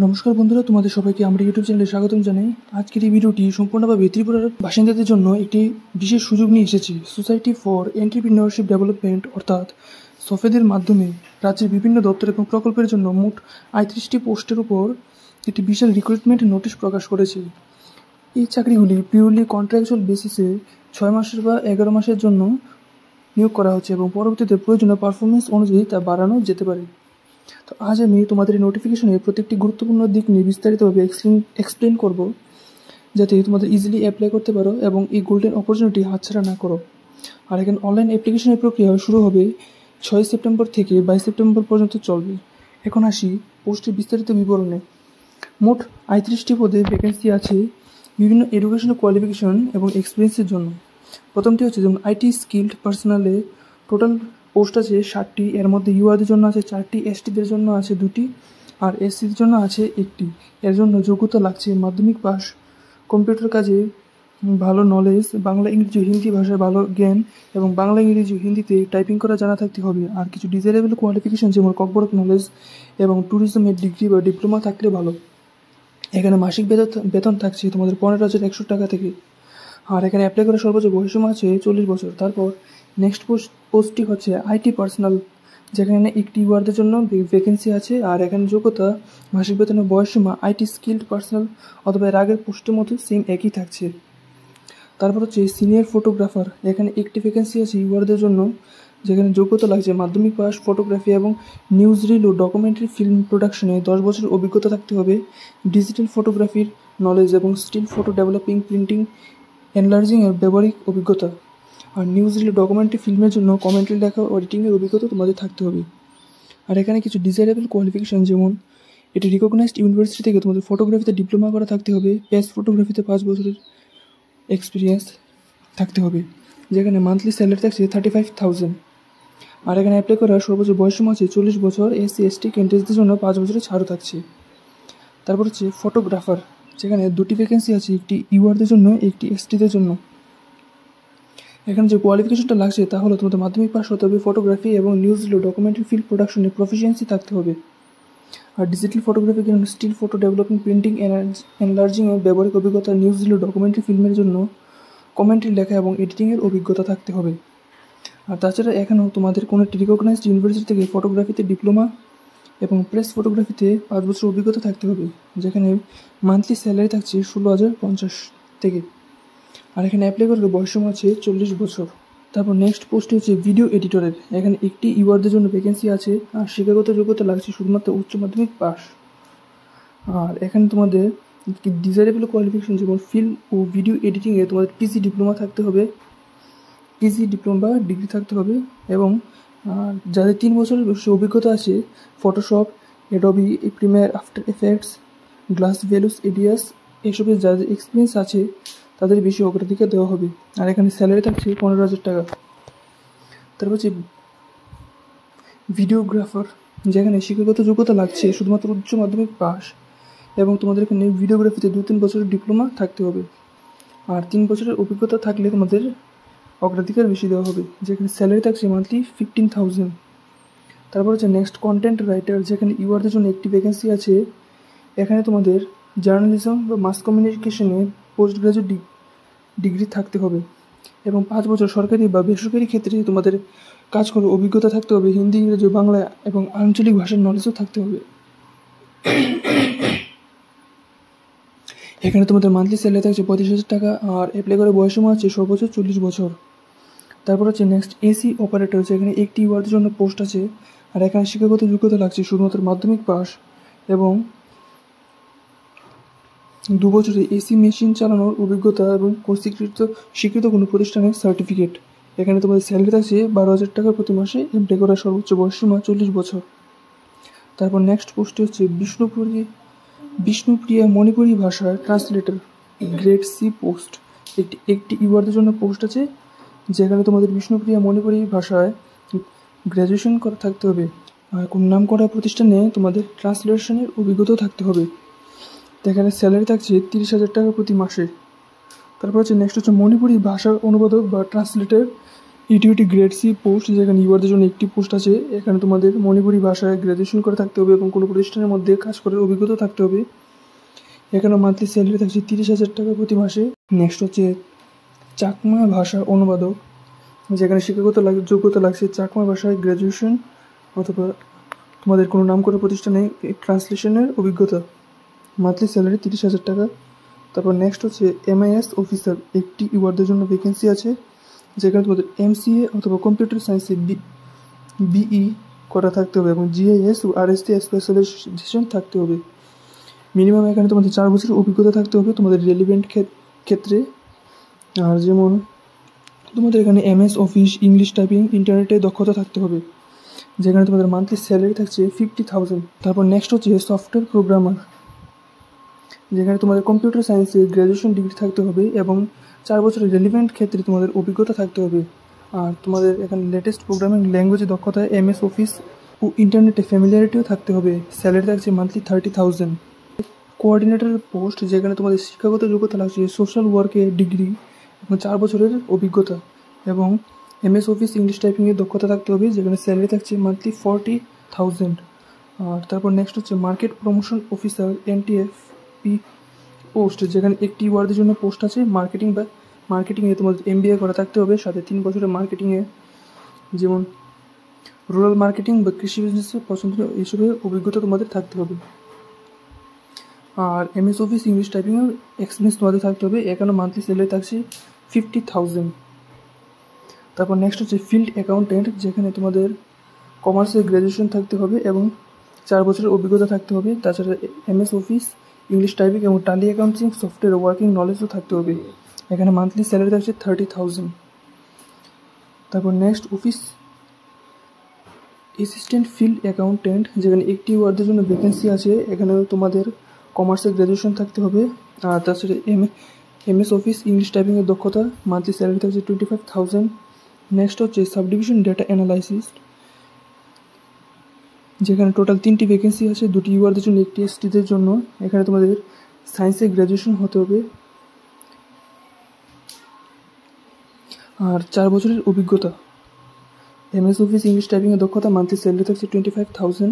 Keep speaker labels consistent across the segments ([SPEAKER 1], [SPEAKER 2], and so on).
[SPEAKER 1] নমস্কার বন্ধুরা, তোমাদের সবাইকে আমার ইউটিউব চ্যানেলে স্বাগতম জানাই। আজকের এই ভিডিওটি সম্পূর্ণভাবে ত্রিপুরার বাসিন্দাদের জন্য একটি বিশেষ সুযোগ নিয়ে এসেছি। সোসাইটি ফর এন্টারপ্রেনিউরশিপ ডেভেলপমেন্ট অর্থাৎ সফেদের মাধ্যমে রাজ্যের বিভিন্ন দপ্তর এবং প্রকল্পের জন্য মোট ৩৫টি পোস্টের উপর একটি বিশাল রিক্রুটমেন্ট নোটিশ প্রকাশ করেছে। এই চাকরিগুলি পিওরলি কন্ট্রাকচুয়াল বেসিসে 6 মাসের বা 11 মাসের জন্য নিয়োগ করা হচ্ছে এবং পরবর্তীতে প্রয়োজনীয় পারফরমেন্স অনুযায়ী তা বাড়ানো যেতে পারে। তো আজ আমি তোমাদের এই নোটিফিকেশনের প্রত্যেকটি গুরুত্বপূর্ণ দিক নিয়ে বিস্তারিতভাবে এক্সপ্লেন করব, যাতে তোমাদের ইজিলি অ্যাপ্লাই করতে পারো এবং এই গোল্ডেন অপরচুনিটি হাতছাড়া না করো। আর এখানে অনলাইন অ্যাপ্লিকেশনের প্রক্রিয়া শুরু হবে 6 সেপ্টেম্বর থেকে 22 সেপ্টেম্বর পর্যন্ত চলবে। এখন আসি পোস্টের বিস্তারিত বিবরণে। মোট ৩৫টি পদে ভ্যাকেন্সি আছে বিভিন্ন এডুকেশনাল কোয়ালিফিকেশন এবং এক্সপিরিয়েন্সের জন্য। প্রথমটি হচ্ছে যেমন আইটি স্কিল্ড পার্সোনালে টোটাল পোস্ট আছে 60টি। এর মধ্যে ইউআরদের জন্য আছে 4টি, এসটিদের জন্য আছে 2টি আর এসসিদের জন্য আছে 1টি। এর জন্য যোগ্যতা লাগছে মাধ্যমিক পাস, কম্পিউটার কাজে ভালো নলেজ, বাংলা ইংরেজি হিন্দি ভাষায় ভালো জ্ঞান এবং বাংলা ইংরেজি হিন্দিতে টাইপিং করা জানা থাকতে হবে। আর কিছু ডিজায়ারেবল কোয়ালিফিকেশন যেমন কর্পোরেট নলেজ এবং ট্যুরিজমের ডিগ্রি বা ডিপ্লোমা থাকলে ভালো। এখানে মাসিক বেতন থাকছে তোমাদের 15,100 টাকা থেকে। আর এখানে অ্যাপ্লাই করার সর্বোচ্চ বয়সসীমা আছে 40 বছর। তারপর নেক্সট পোস্টটি হচ্ছে আইটি পার্সোনাল, যেখানে একটি ইউআরদের জন্য ভ্যাকেন্সি আছে। আর এখানে যোগ্যতা, মাসিক বেতনের বয়সসীমা আইটি স্কিল্ড পার্সোনাল অথবা এর আগের পোস্টের মতো সেম একই থাকছে। তারপর হচ্ছে সিনিয়র ফটোগ্রাফার, এখানে একটি ভ্যাকেন্সি আছে ইউআরদের জন্য, যেখানে যোগ্যতা লাগছে মাধ্যমিক পাস, ফটোগ্রাফি এবং নিউজ রিল ও ডকুমেন্টারি ফিল্ম প্রোডাকশনে 10 বছরের অভিজ্ঞতা থাকতে হবে, ডিজিটাল ফটোগ্রাফির নলেজ এবং স্টিল ফটো ডেভেলপিং, প্রিন্টিং, এনলার্জিংয়ের ব্যবহারিক অভিজ্ঞতা। আর নিউজ রিল ডকুমেন্টারি ফিল্মের জন্য কমেন্ট্রি লেখা ও এডিটিংয়ের অভিজ্ঞতা তোমাদের থাকতে হবে। আর এখানে কিছু ডিজায়ারেবল কোয়ালিফিকেশান যেমন এটি রিকগনাইজড ইউনিভার্সিটি থেকে তোমাদের ফটোগ্রাফিতে ডিপ্লোমা করা থাকতে হবে, পেজ ফটোগ্রাফিতে 5 বছরের এক্সপিরিয়েন্স থাকতে হবে, যেখানে মান্থলি স্যালারি থাকছে 35,000। আর এখানে অ্যাপ্লাই করার সর্বোচ্চ বয়সসীমা আছে 40 বছর। এসসি এসটি ক্যান্ডিডেটদের জন্য 5 বছরের ছাড়ও থাকছে। তারপর হচ্ছে ফটোগ্রাফার, যেখানে 2টি ভ্যাকেন্সি আছে, একটি ইউআরদের জন্য, একটি এসটিদের জন্য। এখানে যে কোয়ালিফিকেশনটা লাগছে তা হলো তোমাদের মাধ্যমিক পাস হতে হবে, ফটোগ্রাফি এবং নিউজ রিল ডকুমেন্টারি ফিল্ম প্রোডাকশনে প্রফিসিয়েন্সি থাকতে হবে। আর ডিজিটাল ফটোগ্রাফির জন্য still photo developing, printing, enlarging এর ব্যবহারিক অভিজ্ঞতা, নিউজ রিল ডকুমেন্টারি ফিল্মের জন্য কমেন্ট্রি লেখা এবং এডিটিংয়ের অভিজ্ঞতা থাকতে হবে। আর তাছাড়া এখানেও তোমাদের কোনো একটি রিকগনাইজড ইউনিভার্সিটি থেকে ফটোগ্রাফিতে ডিপ্লোমা এবং প্রেস ফটোগ্রাফিতে 5 বছর অভিজ্ঞতা থাকতে হবে, যেখানে মান্থলি স্যালারি থাকছে 16,050 থেকে। আর এখানে অ্যাপ্লাই করার বয়সসীমা আছে 40 বছর। তারপর নেক্সট পোস্ট হচ্ছে ভিডিও এডিটরের, এখানে একটি ইউআরদের জন্য ভ্যাকেন্সি আছে। আর শিক্ষাগত যোগ্যতা লাগছে শুধুমাত্র উচ্চ মাধ্যমিক পাস। আর এখানে তোমাদের ডিজায়ারেবল কোয়ালিফিকেশন যেমন ফিল্ম ও ভিডিও এডিটিংয়ে তোমাদের পিজি ডিপ্লোমা থাকতে হবে, পিজি ডিপ্লোমা বা ডিগ্রি থাকতে হবে। এবং যাদের 3 বছরের বেশি অভিজ্ঞতা আছে Photoshop, Adobe Premiere, After Effects, গ্লাস ভ্যালুস, এডিয়াস এসবের যাদের এক্সপিরিয়েন্স আছে তাদের বেশি অগ্রাধিকার দেওয়া হবে। আর এখানে স্যালারি থাকছে 15,000 টাকা। তারপর হচ্ছে ভিডিওগ্রাফার, যেখানে শিক্ষাগত যোগ্যতা লাগছে শুধুমাত্র উচ্চ মাধ্যমিক পাস এবং তোমাদের এখানে ভিডিওগ্রাফিতে 2-3 বছরের ডিপ্লোমা থাকতে হবে। আর 3 বছরের অভিজ্ঞতা থাকলে তোমাদের অগ্রাধিকার বেশি দেওয়া হবে, যেখানে স্যালারি থাকছে মান্থলি 15,000। তারপর হচ্ছে নেক্সট কন্টেন্ট রাইটার, যেখানে ইউআরদের জন্য একটি ভ্যাকেন্সি আছে। এখানে তোমাদের জার্নালিজম বা মাস কমিউনিকেশনে পোস্ট গ্রাজুয়েট ডিগ্রি থাকতে হবে এবং 5 বছর সরকারি বা বেসরকারি ক্ষেত্রে তোমাদের কাজ করার অভিজ্ঞতা থাকতে হবে। হিন্দি, ইংরেজি, বাংলা এবং আঞ্চলিক ভাষার নলেজও থাকতে হবে। এখানে তোমাদের মান্থলি স্যালারি থাকছে 35,000 টাকা। আর অ্যাপ্লাই করার বয়সসীমা আছে সর্বোচ্চ 40 বছর। তারপর হচ্ছে নেক্সট এসি অপারেটর, যেখানে একটি ইউআরদের জন্য পোস্ট আছে। আর এখানে শিক্ষাগত যোগ্যতা লাগছে শুধুমাত্র মাধ্যমিক পাস এবং 2 বছরের এসি মেশিন চালানোর অভিজ্ঞতা এবং স্বীকৃত কোনো প্রতিষ্ঠানের সার্টিফিকেট। এখানে তোমাদের স্যালারি থাকছে 12,000 টাকা প্রতি মাসে। অ্যাপ্লাই করার সর্বোচ্চ বয়সসীমা 40 বছর। তারপর নেক্সট পোস্টটি হচ্ছে বিষ্ণুপ্রিয়া মণিপুরী ভাষার ট্রান্সলেটর, গ্রেড সি পোস্ট। একটি ইউআরদের জন্য পোস্ট আছে, যেখানে তোমাদের বিষ্ণুপ্রিয়া মণিপুরী ভাষায় গ্র্যাজুয়েশন করা থাকতে হবে। আর কোন নাম করা প্রতিষ্ঠানে তোমাদের ট্রান্সলেশনের অভিজ্ঞতাও থাকতে হবে। এখানে স্যালারি থাকছে 30,000 টাকা প্রতি মাসে। তারপর হচ্ছে নেক্সট হচ্ছে মণিপুরী ভাষার অনুবাদক বা ট্রান্সলেটর, এটি একটি গ্রেড সি পোস্ট, যেখানে ইউয়ারদের জন্য একটি পোস্ট আছে। এখানে তোমাদের মণিপুরি ভাষায় গ্র্যাজুয়েশন করে থাকতে হবে এবং কোনো প্রতিষ্ঠানের মধ্যে কাজ করার অভিজ্ঞতা থাকতে হবে। এখানে মান্থলি স্যালারি থাকছে 30,000 টাকা প্রতি মাসে। নেক্সট হচ্ছে চাকমা ভাষা অনুবাদক, যেখানে শিক্ষাগত যোগ্যতা লাগছে চাকমা ভাষায় গ্র্যাজুয়েশন অথবা তোমাদের কোনো নামকরা প্রতিষ্ঠানে ট্রান্সলেশনের অভিজ্ঞতা। মান্থলি স্যালারি 30,000 টাকা। তারপর নেক্সট হচ্ছে MIS অফিসার, একটি ইউয়ারদের জন্য ভ্যাকেন্সি আছে, যেখানে তোমাদের MCA অথবা কম্পিউটার সায়েন্সে BE করা থাকতে হবে এবং GIS ও RST স্পেশালাইজেশন থাকতে হবে। মিনিমাম এখানে তোমাদের 4 বছরের অভিজ্ঞতা থাকতে হবে তোমাদের রেলিভেন্ট ক্ষেত্রে। আর যেমন তোমাদের এখানে MS অফিস, ইংলিশ টাইপিং, ইন্টারনেটে দক্ষতা থাকতে হবে, যেখানে তোমাদের মান্থলি স্যালারি থাকছে 50,000। তারপর নেক্সট হচ্ছে সফটওয়্যার প্রোগ্রামার, যেখানে তোমাদের কম্পিউটার সায়েন্সে গ্র্যাজুয়েশন ডিগ্রি থাকতে হবে এবং 4 বছরের রেলিভেন্ট ক্ষেত্রে তোমাদের অভিজ্ঞতা থাকতে হবে। আর তোমাদের এখানে লেটেস্ট প্রোগ্রামিং ল্যাঙ্গুয়েজে দক্ষতা, MS অফিস ও ইন্টারনেটে ফ্যামিলিয়ারিটিও থাকতে হবে। স্যালারি থাকছে মান্থলি 30,000। কোঅর্ডিনেটরের পোস্ট, যেখানে তোমাদের শিক্ষাগত যোগ্যতা লাগছে সোশ্যাল ওয়ার্কে ডিগ্রি এবং 4 বছরের অভিজ্ঞতা এবং MS অফিস ইংলিশ টাইপিংয়ের দক্ষতা থাকতে হবে, যেখানে স্যালারি থাকছে মান্থলি 40,000। আর তারপর নেক্সট হচ্ছে market promotion officer MTFP post, যেখানে একটি ওয়ার্ডের জন্য পোস্ট আছে। মার্কেটিংয়ে তোমাদের MBA করা থাকতে হবে, সাথে 3 বছরের মার্কেটিংয়ে যেমন রুরাল মার্কেটিং বা কৃষি বিজনেসে পছন্দ এইসবের অভিজ্ঞতা তোমাদের থাকতে হবে। আর MS অফিস ইংলিশ টাইপিংয়ের এক্সপিরিয়েন্স তোমাদের থাকতে হবে। এখানে মান্থলি স্যালারি থাকছে 50,000। তারপর নেক্সট হচ্ছে ফিল্ড অ্যাকাউন্টেন্ট, যেখানে তোমাদের কমার্সে গ্র্যাজুয়েশন থাকতে হবে এবং 4 বছরের অভিজ্ঞতা থাকতে হবে। তাছাড়া MS অফিস ইংলিশ টাইপিং এবং টালি অ্যাকাউন্টিং সফটওয়্যার ওয়ার্কিং নলেজও থাকতে হবে। এখানে মান্থলি স্যালারি থাকছে 30,000। তারপর next office assistant field accountant, যেখানে একটি ওয়ার্ডের জন্য ভ্যাকেন্সি আছে। এখানে তোমাদের কমার্সে গ্র্যাজুয়েশন থাকতে হবে। আর তাছাড়া MS অফিস ইংলিশ টাইপিংয়ের দক্ষতা, মান্থলি স্যালারি থাকছে 25,000। নেক্সট হচ্ছে সাবডিভিশন ডেটা অ্যানালাইসিস্ট, যেখানে টোটাল 3টি ভ্যাকেন্সি আছে, 2টি ইউআরদের জন্য, 1টি STদের জন্য। এখানে তোমাদের সায়েন্সে গ্র্যাজুয়েশন হতে হবে আর 4 বছরের অভিজ্ঞতা। MS অফিস ইংলিশ টাইপিংয়ের দক্ষতা, মান্থলি স্যালারি থাকছে 25,000।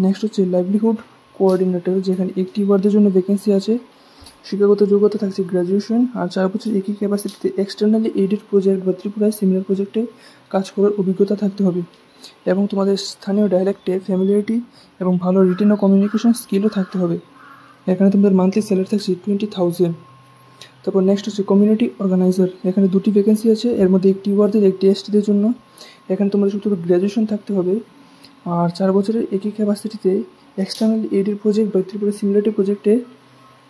[SPEAKER 1] নেক্সট হচ্ছে লাইভলিহুড কোঅর্ডিনেটর, যেখানে একটি ইউআরদের জন্য ভ্যাকেন্সি আছে। শিক্ষাগত যোগ্যতা থাকছে গ্র্যাজুয়েশন আর 4 বছর একই ক্যাপাসিটিতে এক্সটার্নালি এইডেড প্রজেক্ট বা ত্রিপুরায় সিমিলার প্রজেক্টে কাজ করার অভিজ্ঞতা থাকতে হবে এবং তোমাদের স্থানীয় ডায়ালেক্টে ফ্যামিলিয়ারিটি এবং ভালো রিটেন ও কমিউনিকেশন স্কিলও থাকতে হবে। এখানে তোমাদের মান্থলি স্যালারি থাকছে 20,000। তারপর নেক্সট হচ্ছে কমিউনিটি অর্গানাইজার, এখানে 2টি ভ্যাকেন্সি আছে, এর মধ্যে একটি ইউআরদের, 1টি STদের জন্য। এখানে তোমাদের শুধু গ্র্যাজুয়েশন থাকতে হবে আর 4 বছরের একই ক্যাপাসিটিতে এক্সটার্নাল এইডেড প্রজেক্ট বা ত্রিপুরা সিমিলারিটি প্রজেক্টে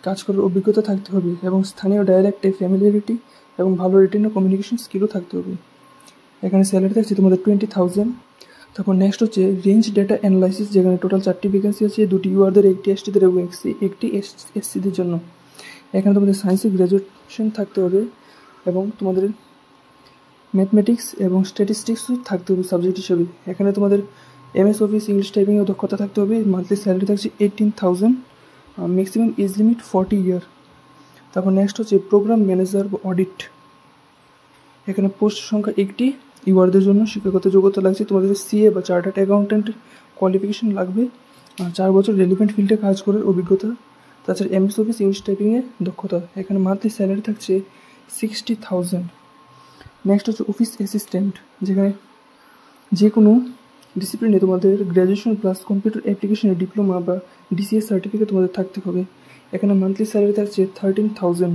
[SPEAKER 1] কাজ করার অভিজ্ঞতা থাকতে হবে এবং স্থানীয় ডায়ালেক্টে ফ্যামিলিয়ারিটি এবং ভালো রিটেন ও কমিউনিকেশন স্কিলও থাকতে হবে। এখানে স্যালারি থাকছে তোমাদের 20,000। তারপর নেক্সট হচ্ছে রেঞ্জ ডেটা অ্যানালাইসিস, যেখানে টোটাল 4টি ভ্যাকেন্সি আছে, 2টি ইউআরদের, 1টি STদের এবং 1টি SCদের জন্য। এখানে তোমাদের সায়েন্সে গ্র্যাজুয়েশন থাকতে হবে এবং তোমাদের ম্যাথমেটিক্স এবং স্ট্যাটিস্টিক্সও থাকতে হবে সাবজেক্ট হিসেবে। এখানে তোমাদের MS অফিস ইংলিশ টাইপিংয়েও দক্ষতা থাকতে হবে। মান্থলি স্যালারি থাকছে 18,000, ম্যাক্সিমাম এজ লিমিট 40 ইয়ার। তারপর নেক্সট হচ্ছে প্রোগ্রাম ম্যানেজার বা অডিট, এখানে পোস্ট সংখ্যা 1টি, ইউআরদের জন্য শিক্ষাগত যোগ্যতা লাগছে তোমাদের CA বা চার্টার্ড অ্যাকাউন্ট্যান্ট কোয়ালিফিকেশন লাগবে আর 4 বছর রেলিভেন্ট ফিল্ডে কাজ করার অভিজ্ঞতা। তাছাড়া MS অফিস ইংলিশ টাইপিংয়ে দক্ষতা। এখানে মান্থলি স্যালারি থাকছে 60,000। নেক্সট হচ্ছে অফিস অ্যাসিস্ট্যান্ট, যেখানে যে কোনো ডিসিপ্লিনে তোমাদের গ্র্যাজুয়েশন প্লাস কম্পিউটার অ্যাপ্লিকেশনের ডিপ্লোমা বা DCS সার্টিফিকেট তোমাদের থাকতে হবে। এখানে মান্থলি স্যালারি থাকছে 13,000।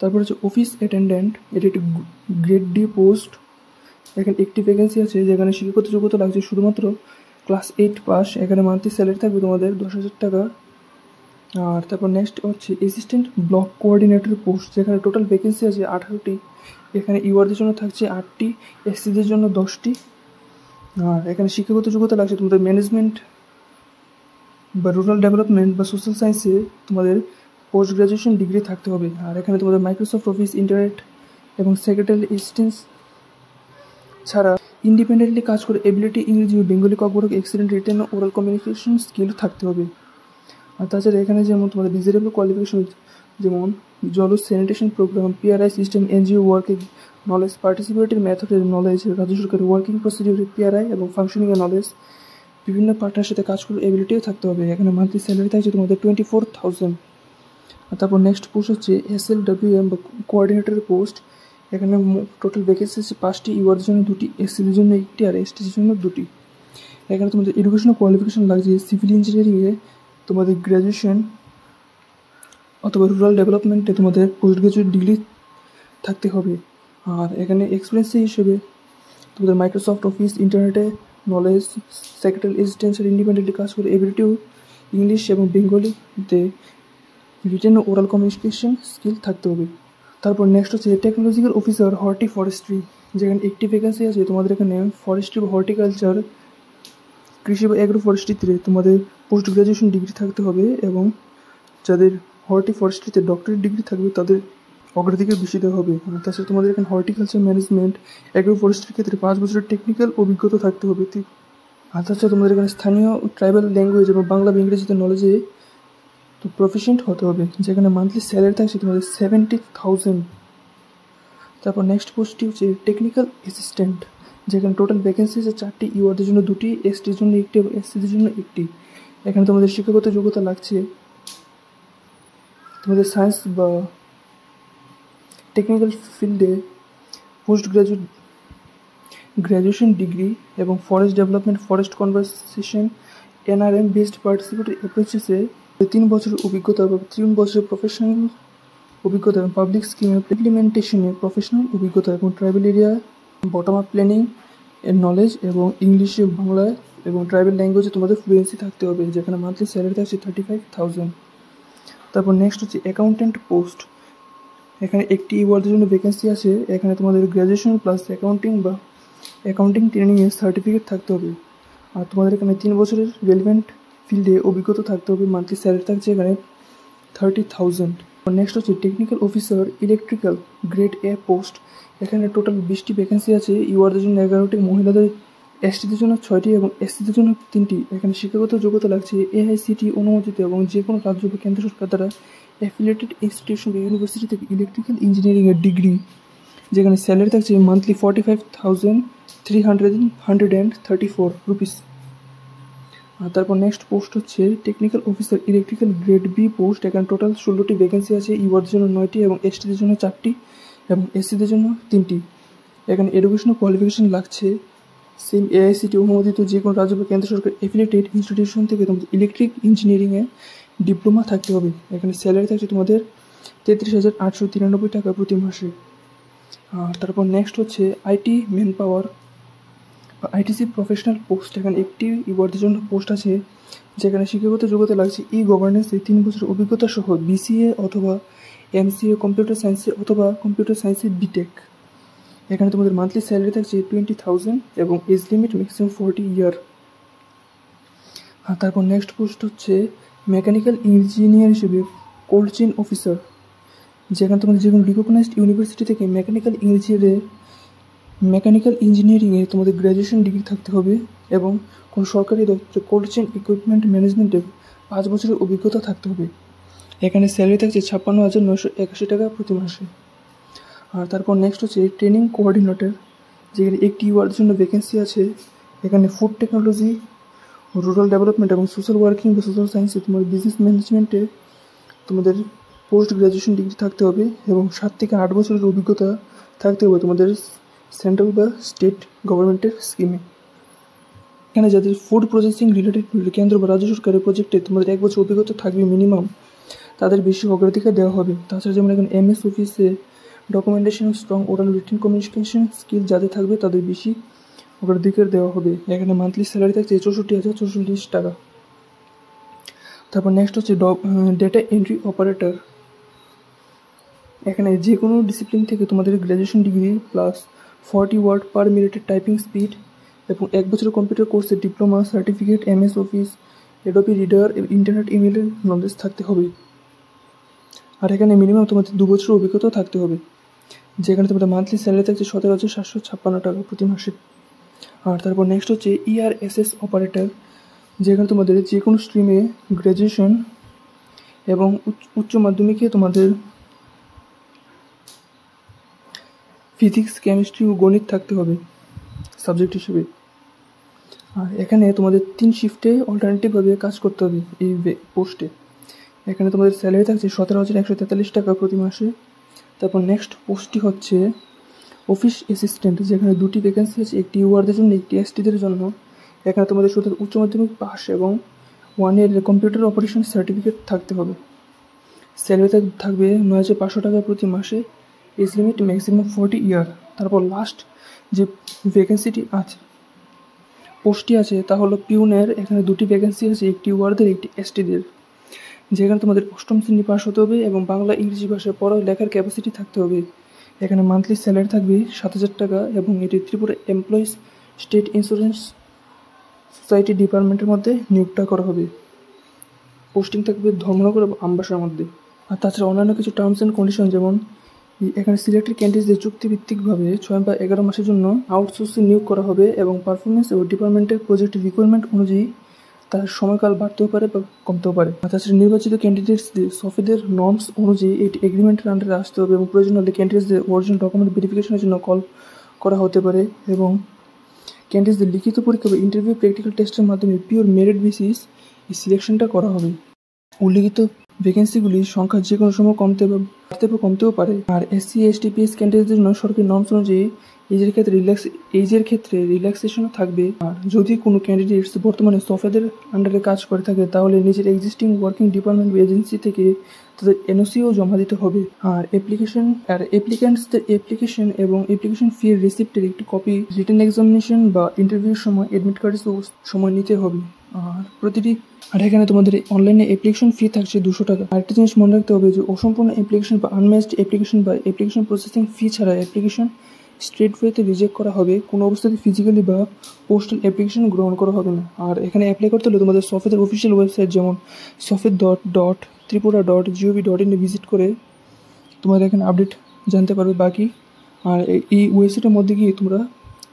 [SPEAKER 1] তারপর হচ্ছে অফিস অ্যাটেন্ডেন্ট, এটি একটি গ্রেড D পোস্ট। এখানে একটি ভ্যাকেন্সি আছে, যেখানে শিক্ষাগত যোগ্যতা লাগছে শুধুমাত্র ক্লাস 8 পাস। এখানে মান্থলি স্যালারি থাকবে তোমাদের 10,000 টাকা। আর তারপর নেক্সট হচ্ছে অ্যাসিস্ট্যান্ট ব্লক কোঅর্ডিনেটর পোস্ট, যেখানে টোটাল ভ্যাকেন্সি আছে 18টি। এখানে ইউআরদের জন্য থাকছে 8টি, SCদের জন্য 10টি। আর এখানে শিক্ষাগত যোগ্যতা লাগছে তোমাদের ম্যানেজমেন্ট বা রুরাল ডেভেলপমেন্ট বা সোশ্যাল সায়েন্সে তোমাদের পোস্ট গ্র্যাজুয়েশন ডিগ্রি থাকতে হবে। আর এখানে তোমাদের মাইক্রোসফট অফিস, ইন্টারনেট এবং সেক্রেটারি অ্যাসিস্ট্যান্স ছাড়া ইন্ডিপেন্ডেন্টলি কাজ করে এবিলিটি, ইংরেজি ও বেঙ্গলি কর্পোরেট এক্সিলেন্ট রিটেন ও ওরাল কমিউনিকেশন স্কিল থাকতে হবে। আর তাছাড়া এখানে যেমন তোমাদের ডিজারেবল কোয়ালিফিকেশন, যেমন জল sanitation program, PRI system, NGO working knowledge, participatory মেথডের নলেজ, রাজ্য সরকারের ওয়ার্কিং প্রসিডিউরে পিআরআই এবং ফাংশনিংয়ের নলেজ, বিভিন্ন পার্টনারের সাথে কাজ করার এবিলিটিও থাকতে হবে। এখানে মান্থলি স্যালারি থাকছে তোমাদের 24,000। আর তারপর নেক্সট পোস্ট হচ্ছে SLWM বা কোঅর্ডিনেটর পোস্ট। এখানে টোটাল ভ্যাকেন্সি আছে 5টি, ইউআর জন্য 2টি, এসসির জন্য 1টি আর এসটির জন্য 2টি। এখানে তোমাদের এডুকেশনাল কোয়ালিফিকেশন লাগছে সিভিল ইঞ্জিনিয়ারিংয়ে তোমাদের গ্র্যাজুয়েশন অথবা রুরাল ডেভেলপমেন্টে তোমাদের পোস্ট গ্রাজুয়েট ডিগ্রি থাকতে হবে। আর এখানে এক্সপিরিয়েন্স হিসেবে তোমাদের মাইক্রোসফট অফিস, ইন্টারনেটে নলেজ, সেক্রেটারি অ্যাসিস্ট্যান্সের ইন্ডিপেন্ডেন্টলি কাজ করে এবিলিটিও ইংলিশ এবং বেঙ্গলিতে রিটেন ও ওরাল কমিউনিকেশন স্কিল থাকতে হবে। তারপর নেক্সট হচ্ছে টেকনোলজিক্যাল অফিসার হর্টি ফরেস্ট্রি, যেখানে একটি ভ্যাকেন্সি আছে তোমাদের এখানে ফরেস্ট্রি বা হর্টিকালচার, কৃষি বা অ্যাগ্রো ফরেস্ট্রিতে তোমাদের পোস্ট গ্রাজুয়েশন ডিগ্রি থাকতে হবে এবং যাদের হর্টি ফরেস্ট্রিতে ডক্টরেট ডিগ্রি থাকবে তাদের অগ্রাধিকার বেশি দেওয়া হবে। তাছাড়া তোমাদের এখানে হর্টিকালচার ম্যানেজমেন্ট, অ্যাগ্রো ফরেস্ট্রির ক্ষেত্রে 5 বছরের টেকনিক্যাল অভিজ্ঞতা থাকতে হবে। আর তাছাড়া তোমাদের এখানে স্থানীয় ট্রাইবাল ল্যাঙ্গুয়েজ এবং বাংলা বা ইংরেজিতে নলেজে তো প্রফিশিয়েন্ট হতে হবে, যেখানে মান্থলি স্যালারি থাকছে তোমাদের 70,000। তারপর নেক্সট পোস্টটি হচ্ছে টেকনিক্যাল অ্যাসিস্ট্যান্ট, যেখানে টোটাল ভ্যাকেন্সি আছে 4টি, ইউআরদের জন্য 2টি, এসটির জন্য 1টি এবং এসসিদের জন্য 1টি। এখানে তোমাদের শিক্ষাগত যোগ্যতা লাগছে তোমাদের সায়েন্স বা টেকনিক্যাল ফিল্ডে পোস্ট গ্র্যাজুয়েশন ডিগ্রি এবং forest development, forest conversation, NRM based participatory অ্যাপ্রোচেসে 3 বছরের অভিজ্ঞতা বা 3 বছরের প্রফেশনাল অভিজ্ঞতা এবং পাবলিক স্কিমের ইমপ্লিমেন্টেশনে প্রফেশনাল অভিজ্ঞতা এবং tribal area bottom up planning এর নলেজ এবং ইংলিশে, বাংলায় এবং ট্রাইবাল ল্যাঙ্গুয়েজে তোমাদের ফ্লুয়েন্সি থাকতে হবে, যেখানে মান্থলি স্যালারি থাকছে 35,000। তারপর নেক্সট হচ্ছে অ্যাকাউন্ট্যান্ট পোস্ট। এখানে একটি ইউআরদের জন্য ভ্যাকেন্সি আছে। এখানে তোমাদের গ্র্যাজুয়েশন প্লাস অ্যাকাউন্টিং বা অ্যাকাউন্টিং ট্রেনিংয়ের সার্টিফিকেট থাকতে হবে। আর তোমাদের এখানে 3 বছরের রেলিভেন্ট ফিল্ডে অভিজ্ঞতা থাকতে হবে। মান্থলি স্যালারি থাকছে এখানে 30,000। নেক্সট হচ্ছে technical officer electrical grade A post. এখানে টোটাল 20টি ভ্যাকেন্সি আছে, ইউআরদের জন্য 11টি, মহিলাদের এসটিদের জন্য 6টি এবং এসসিদের জন্য 3টি। এখানে শিক্ষাগত যোগ্যতা লাগছে AICTE অনুমোদিত এবং যে কোনো রাজ্য বা কেন্দ্র সরকার দ্বারা অ্যাফিলিয়েটেড ইনস্টিটিউশন বা ইউনিভার্সিটি থেকে ইলেকট্রিক্যাল ইঞ্জিনিয়ারিংয়ের ডিগ্রি, যেখানে স্যালারি থাকছে মান্থলি 45,334 রুপিস। আর তারপর নেক্সট পোস্ট হচ্ছে technical officer electrical grade B post. এখানে টোটাল 16টি ভ্যাকেন্সি আছে, ইউআরদের জন্য 9টি এবং এসটিদের জন্য 4টি এবং এসসিদের জন্য 3টি। এখানে এডুকেশনাল কোয়ালিফিকেশন লাগছে সেম AICTE অনুমোদিত যে কোনো রাজ্য বা কেন্দ্র সরকার অ্যাফিলিয়েটেড ইনস্টিটিউশন থেকে তোমাদের ইলেকট্রিক ইঞ্জিনিয়ারিংয়ে ডিপ্লোমা থাকতে হবে। এখানে স্যালারি থাকছে তোমাদের 33,893 টাকা প্রতি মাসে। আর তারপর নেক্সট হচ্ছে আইটি ম্যান পাওয়ার বা ITC প্রফেশনাল পোস্ট। এখানে একটি ইউআরদের জন্য পোস্ট আছে, যেখানে শিক্ষাগত যোগ্যতা লাগছে গভর্নেন্সে 3 বছরের অভিজ্ঞতা সহ BCA অথবা MCA, কম্পিউটার সায়েন্সে অথবা কম্পিউটার সায়েন্সে বিটেক। এখানে তোমাদের মান্থলি স্যালারি থাকছে 20,000 এবং এজ লিমিট ম্যাক্সিমাম 40 ইয়ার। আর তারপর নেক্সট পোস্ট হচ্ছে মেকানিক্যাল ইঞ্জিনিয়ার হিসেবে কোল্ড চেইন অফিসার, যেখানে তোমাদের যে কোনো রিকগনাইজড ইউনিভার্সিটি থেকে মেকানিক্যাল ইঞ্জিনিয়ারিংয়ে তোমাদের গ্র্যাজুয়েশন ডিগ্রি থাকতে হবে এবং কোনো সরকারি দপ্তরে কোল্ড চেইন ইকুইপমেন্ট ম্যানেজমেন্টে 5 বছরের অভিজ্ঞতা থাকতে হবে। এখানে স্যালারি থাকছে 56,981 টাকা প্রতি মাসে। আর তারপর নেক্সট হচ্ছে ট্রেনিং কোঅর্ডিনেটর, যেখানে একটি ইউআরদের জন্য ভ্যাকেন্সি আছে। এখানে ফুড টেকনোলজি, রুরাল ডেভেলপমেন্ট এবং সোশ্যাল ওয়ার্কিং বা সোশ্যাল সায়েন্সে তোমাদের বিজনেস ম্যানেজমেন্টে তোমাদের পোস্ট গ্র্যাজুয়েশন ডিগ্রি থাকতে হবে এবং 7 থেকে 8 বছরের অভিজ্ঞতা থাকতে হবে তোমাদের সেন্ট্রাল বা স্টেট গভর্নমেন্টের স্কিমে। এখানে যাদের ফুড প্রসেসিং রিলেটেড কেন্দ্র বা রাজ্য সরকারের প্রজেক্টে তোমাদের 1 বছর অভিজ্ঞতা থাকবে মিনিমাম, তাদের বেশি অগ্রাধিকার দেওয়া হবে। তাছাড়া যেমন এখানে MS অফিসে documentation, strong oral written communication skill যাদের থাকবে তাদের বেশি অগ্রাধিকার দেওয়া হবে। এখানে মান্থলি স্যালারি থাকছে 64,044 টাকা। তারপর নেক্সট হচ্ছে ডেটা এন্ট্রি অপারেটর। এখানে যে কোনো ডিসিপ্লিন থেকে তোমাদের graduation degree plus 40 word per মিনিটের টাইপিং স্পিড এবং 1 বছরের কম্পিউটার কোর্সের diploma certificate, MS office, Adobe reader, internet ইমেলের নলেজ থাকতে হবে। আর এখানে মিনিমাম তোমাদের 2 বছরের অভিজ্ঞতা থাকতে হবে, যেখানে তোমাদের মান্থলি স্যালারি থাকছে 17,756 টাকা প্রতি মাসে। আর তারপর নেক্সট হচ্ছে ERSS অপারেটর, যেখানে তোমাদের যে কোনো স্ট্রিমে গ্র্যাজুয়েশন এবং উচ্চ মাধ্যমিকে তোমাদের ফিজিক্স, কেমিস্ট্রি ও গণিত থাকতে হবে সাবজেক্ট হিসেবে। আর এখানে তোমাদের 3 শিফটে অল্টারনেটিভভাবে কাজ করতে হবে এই পোস্টে। এখানে তোমাদের স্যালারি থাকছে 17,143 টাকা প্রতি মাসে। তারপর নেক্সট পোস্টটি হচ্ছে অফিস অ্যাসিস্ট্যান্ট, যেখানে 2টি ভ্যাকেন্সি আছে, একটি ইউআরদের জন্য, একটি এসটিদের জন্য। এখানে তোমাদের শুধু উচ্চ মাধ্যমিক পাস এবং 1 ইয়ারের কম্পিউটার অপারেশন সার্টিফিকেট থাকতে হবে। স্যালারি থাকবে 9,500 টাকা প্রতি মাসে। এজ লিমিট ম্যাক্সিমাম 40 ইয়ার। তারপর লাস্ট যে ভ্যাকেন্সিটি আছে, পোস্টটি আছে, তা হলো পিউনের। এখানে 2টি ভ্যাকেন্সি আছে, একটি ইউআরদের, একটি এসটিদের, যেখানে তোমাদের 8ম শ্রেণী পাস হতে হবে এবং বাংলা ইংরেজি ভাষায় পড়া লেখার ক্যাপাসিটি থাকতে হবে। এখানে মান্থলি স্যালারি থাকবে 7,000 টাকা এবং এটি Tripura employees state insurance society ডিপার্টমেন্টের মধ্যে নিয়োগটা করা হবে। পোস্টিং থাকবে ধর্মনগর এবং আমবাসার মধ্যে। আর তাছাড়া অন্যান্য কিছু টার্মস অ্যান্ড কন্ডিশন, যেমন এখানে সিলেক্টেড ক্যান্ডিডেটদের চুক্তিভিত্তিকভাবে 6 বা 11 মাসের জন্য আউটসোর্সে নিয়োগ করা হবে এবং পারফরমেন্স ও ডিপার্টমেন্টের প্রজেক্ট রিকোয়ারমেন্ট অনুযায়ী তার সময়কাল বাড়তেও পারে বা কমতেও পারে। আর তাছাড়া নির্বাচিত ক্যান্ডিডেটসদের সফেদের নর্মস অনুযায়ী এটি এগ্রিমেন্টের আন্ডারে আসতে হবে এবং প্রয়োজন হলে ক্যান্ডিডেটসদের অরিজিনাল ডকুমেন্ট ভেরিফিকেশনের জন্য কল করা হতে পারে এবং ক্যান্ডিডেটসদের লিখিত পরীক্ষা বা ইন্টারভিউ প্র্যাকটিক্যাল টেস্টের মাধ্যমে পিওর মেরিট বেসিস এই সিলেকশনটা করা হবে। উল্লিখিত ভ্যাকেন্সিগুলির সংখ্যা যে কোনো সময় কমতে বা বাড়তে বা কমতেও পারে। আর এসসি, এসটি, পিএস ক্যান্ডিডেটদের জন্য সরকারি নর্মস অনুযায়ী এজের ক্ষেত্রে রিল্যাক্সেশনও থাকবে। আর যদি কোনো ক্যান্ডিডেটস বর্তমানে সফটওয়্যারের আন্ডারে কাজ করে থাকে, তাহলে নিজের এক্সিস্টিং ওয়ার্কিং ডিপার্টমেন্ট বা এজেন্সি থেকে তাদের এনওসিও জমা দিতে হবে। আর অ্যাপ্লিক্যান্টসদের অ্যাপ্লিকেশন এবং অ্যাপ্লিকেশন ফি রিসিপ্টের একটি কপি রিটেন এক্সামিনেশন বা ইন্টারভিউর সময় অ্যাডমিট কার্ডের সময় নিতে হবে। আর এখানে তোমাদের অনলাইনে অ্যাপ্লিকেশন ফি থাকছে 200 টাকা। আরেকটা জিনিস মনে রাখতে হবে যে অসম্পূর্ণ অ্যাপ্লিকেশন বা আনম্যাচড অ্যাপ্লিকেশন বা অ্যাপ্লিকেশন প্রসেসিং ফি ছাড়া অ্যাপ্লিকেশন স্ট্রেট ওয়েতে রিজেক্ট করা হবে। কোনো অবস্থাতে ফিজিক্যালি বা পোস্টাল অ্যাপ্লিকেশন গ্রহণ করা হবে না। আর এখানে অ্যাপ্লাই করতে হলে তোমাদের সফেদের অফিসিয়াল ওয়েবসাইট, যেমন sofed.tripura.gov.in ভিজিট করে তোমাদের এখানে আপডেট জানতে পারবে বাকি। আর এই ওয়েবসাইটের মধ্যে গিয়ে তোমরা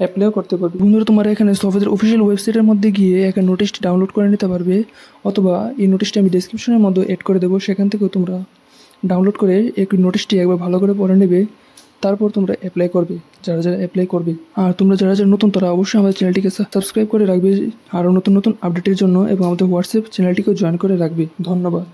[SPEAKER 1] অ্যাপ্লাইও করতে পারবে। বন্ধুরা, তোমরা এখানে সফেদের অফিসিয়াল ওয়েবসাইটের মধ্যে গিয়ে এখানে নোটিশটি ডাউনলোড করে নিতে পারবে, অথবা এই নোটিশটি আমি ডেসক্রিপশনের মধ্যে অ্যাড করে দেবো, সেখান থেকেও তোমরা ডাউনলোড করে এই নোটিশটি একবার ভালো করে পড়ে নেবে। তারপর তোমরা অ্যাপ্লাই করবে, যারা অ্যাপ্লাই করবে। আর তোমরা যারা নতুন, তারা অবশ্যই আমাদের চ্যানেলটিকে সাবস্ক্রাইব করে রাখবে আরও নতুন নতুন আপডেটের জন্য, এবং আমাদের হোয়াটসঅ্যাপ চ্যানেলটিকেও জয়েন করে রাখবে। ধন্যবাদ।